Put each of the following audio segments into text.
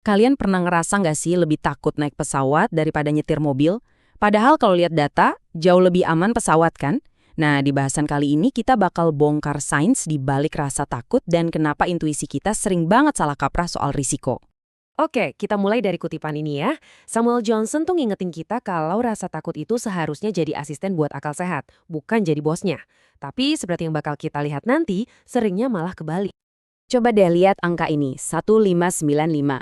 Kalian pernah ngerasa nggak sih lebih takut naik pesawat daripada nyetir mobil? Padahal kalau lihat data, jauh lebih aman pesawat kan? Nah, di bahasan kali ini kita bakal bongkar sains di balik rasa takut dan kenapa intuisi kita sering banget salah kaprah soal risiko. Oke, kita mulai dari kutipan ini ya. Samuel Johnson tuh ngingetin kita kalau rasa takut itu seharusnya jadi asisten buat akal sehat, bukan jadi bosnya. Tapi seperti yang bakal kita lihat nanti, seringnya malah kebalik. Coba deh lihat angka ini, 1595.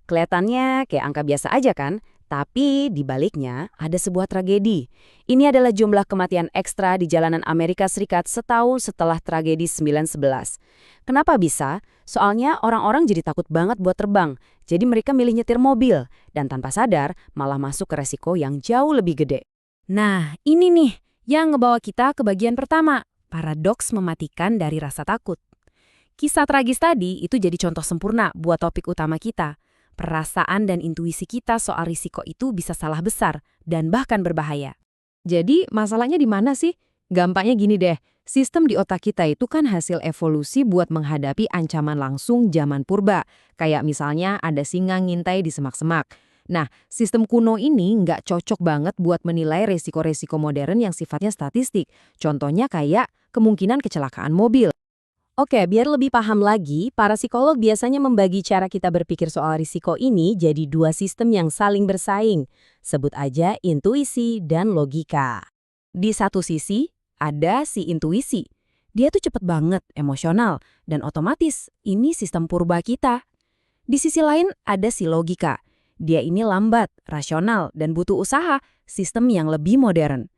Kelihatannya kayak angka biasa aja kan? Tapi di baliknya ada sebuah tragedi. Ini adalah jumlah kematian ekstra di jalanan Amerika Serikat setahun setelah tragedi 9/11. Kenapa bisa? Soalnya orang-orang jadi takut banget buat terbang. Jadi mereka milih nyetir mobil. Dan tanpa sadar malah masuk ke resiko yang jauh lebih gede. Nah, ini nih yang ngebawa kita ke bagian pertama. Paradoks mematikan dari rasa takut. Kisah tragis tadi itu jadi contoh sempurna buat topik utama kita. Perasaan dan intuisi kita soal risiko itu bisa salah besar dan bahkan berbahaya. Jadi masalahnya di mana sih? Gampangnya gini deh, sistem di otak kita itu kan hasil evolusi buat menghadapi ancaman langsung zaman purba. Kayak misalnya ada singa ngintai di semak-semak. Nah, sistem kuno ini nggak cocok banget buat menilai resiko-resiko modern yang sifatnya statistik. Contohnya kayak kemungkinan kecelakaan mobil. Oke, biar lebih paham lagi, para psikolog biasanya membagi cara kita berpikir soal risiko ini jadi dua sistem yang saling bersaing. Sebut aja intuisi dan logika. Di satu sisi, ada si intuisi. Dia tuh cepet banget, emosional, dan otomatis ini sistem purba kita. Di sisi lain, ada si logika. Dia ini lambat, rasional, dan butuh usaha, sistem yang lebih modern.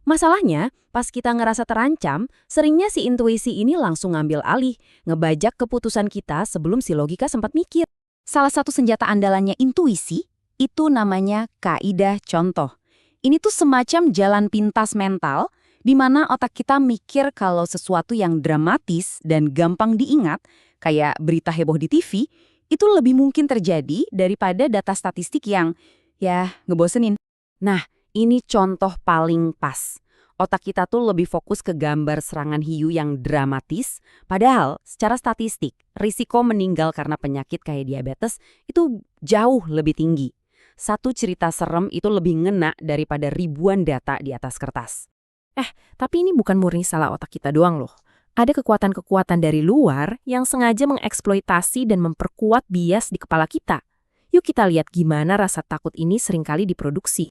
Masalahnya, pas kita ngerasa terancam, seringnya si intuisi ini langsung ngambil alih, ngebajak keputusan kita sebelum si logika sempat mikir. Salah satu senjata andalannya intuisi, itu namanya kaidah contoh. Ini tuh semacam jalan pintas mental, di mana otak kita mikir kalau sesuatu yang dramatis dan gampang diingat, kayak berita heboh di TV, itu lebih mungkin terjadi daripada data statistik yang, ya, ngebosenin. Nah, ini contoh paling pas. Otak kita tuh lebih fokus ke gambar serangan hiu yang dramatis, padahal secara statistik, risiko meninggal karena penyakit kayak diabetes itu jauh lebih tinggi. Satu cerita serem itu lebih ngena daripada ribuan data di atas kertas. Tapi ini bukan murni salah otak kita doang loh. Ada kekuatan-kekuatan dari luar yang sengaja mengeksploitasi dan memperkuat bias di kepala kita. Yuk kita lihat gimana rasa takut ini seringkali diproduksi.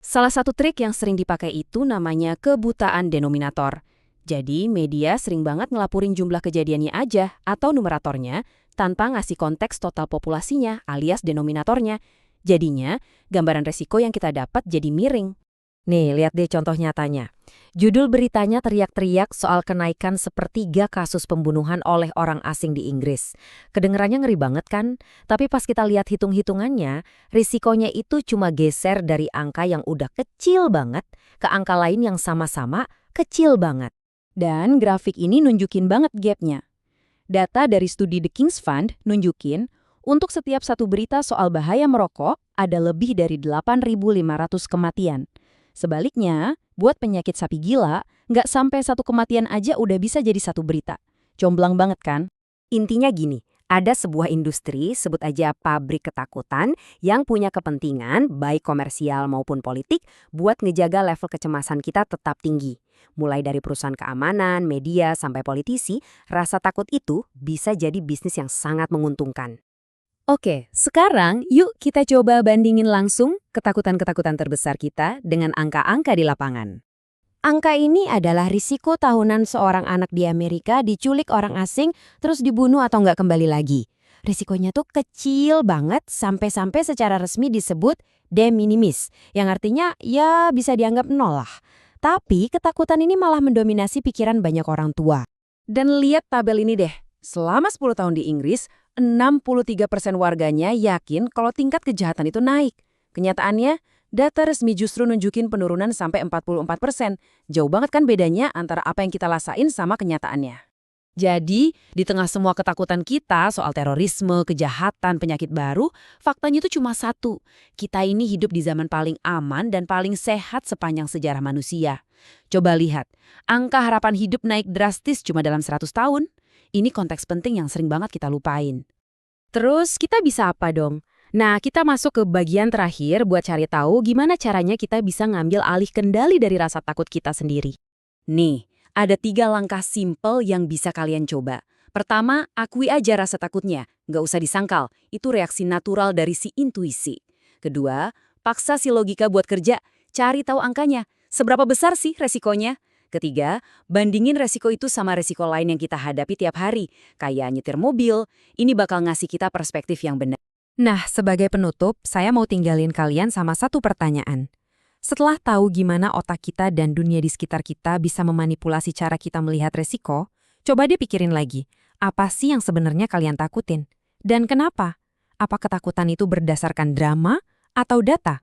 Salah satu trik yang sering dipakai itu namanya kebutaan denominator. Jadi media sering banget ngelaporin jumlah kejadiannya aja atau numeratornya tanpa ngasih konteks total populasinya alias denominatornya. Jadinya, gambaran resiko yang kita dapat jadi miring. Nih, lihat deh contoh nyatanya. Judul beritanya teriak-teriak soal kenaikan sepertiga kasus pembunuhan oleh orang asing di Inggris. Kedengerannya ngeri banget kan? Tapi pas kita lihat hitung-hitungannya, risikonya itu cuma geser dari angka yang udah kecil banget ke angka lain yang sama-sama kecil banget. Dan grafik ini nunjukin banget gapnya. Data dari studi The King's Fund nunjukin untuk setiap satu berita soal bahaya merokok ada lebih dari 8.500 kematian. Sebaliknya, buat penyakit sapi gila, nggak sampai satu kematian aja udah bisa jadi satu berita. Jomblang banget kan? Intinya gini, ada sebuah industri, sebut aja pabrik ketakutan, yang punya kepentingan, baik komersial maupun politik, buat ngejaga level kecemasan kita tetap tinggi. Mulai dari perusahaan keamanan, media, sampai politisi, rasa takut itu bisa jadi bisnis yang sangat menguntungkan. Oke, sekarang yuk kita coba bandingin langsung ketakutan-ketakutan terbesar kita dengan angka-angka di lapangan. Angka ini adalah risiko tahunan seorang anak di Amerika diculik orang asing terus dibunuh atau nggak kembali lagi. Risikonya tuh kecil banget sampai-sampai secara resmi disebut de minimis, yang artinya ya bisa dianggap nol lah. Tapi ketakutan ini malah mendominasi pikiran banyak orang tua. Dan lihat tabel ini deh, selama 10 tahun di Inggris, 63% warganya yakin kalau tingkat kejahatan itu naik. Kenyataannya, data resmi justru nunjukin penurunan sampai 44%. Jauh banget kan bedanya antara apa yang kita rasain sama kenyataannya. Jadi, di tengah semua ketakutan kita soal terorisme, kejahatan, penyakit baru, faktanya itu cuma satu. Kita ini hidup di zaman paling aman dan paling sehat sepanjang sejarah manusia. Coba lihat, angka harapan hidup naik drastis cuma dalam 100 tahun. Ini konteks penting yang sering banget kita lupain. Terus kita bisa apa dong? Nah, kita masuk ke bagian terakhir buat cari tahu gimana caranya kita bisa ngambil alih kendali dari rasa takut kita sendiri. Nih, ada 3 langkah simpel yang bisa kalian coba. Pertama, akui aja rasa takutnya. Nggak usah disangkal, itu reaksi natural dari si intuisi. Kedua, paksa si logika buat kerja, cari tahu angkanya. Seberapa besar sih resikonya? Ketiga, bandingin resiko itu sama resiko lain yang kita hadapi tiap hari, kayak nyetir mobil. Ini bakal ngasih kita perspektif yang benar. Nah, sebagai penutup, saya mau tinggalin kalian sama satu pertanyaan. Setelah tahu gimana otak kita dan dunia di sekitar kita bisa memanipulasi cara kita melihat resiko, coba deh pikirin lagi, apa sih yang sebenarnya kalian takutin? Dan kenapa? Apa ketakutan itu berdasarkan drama atau data?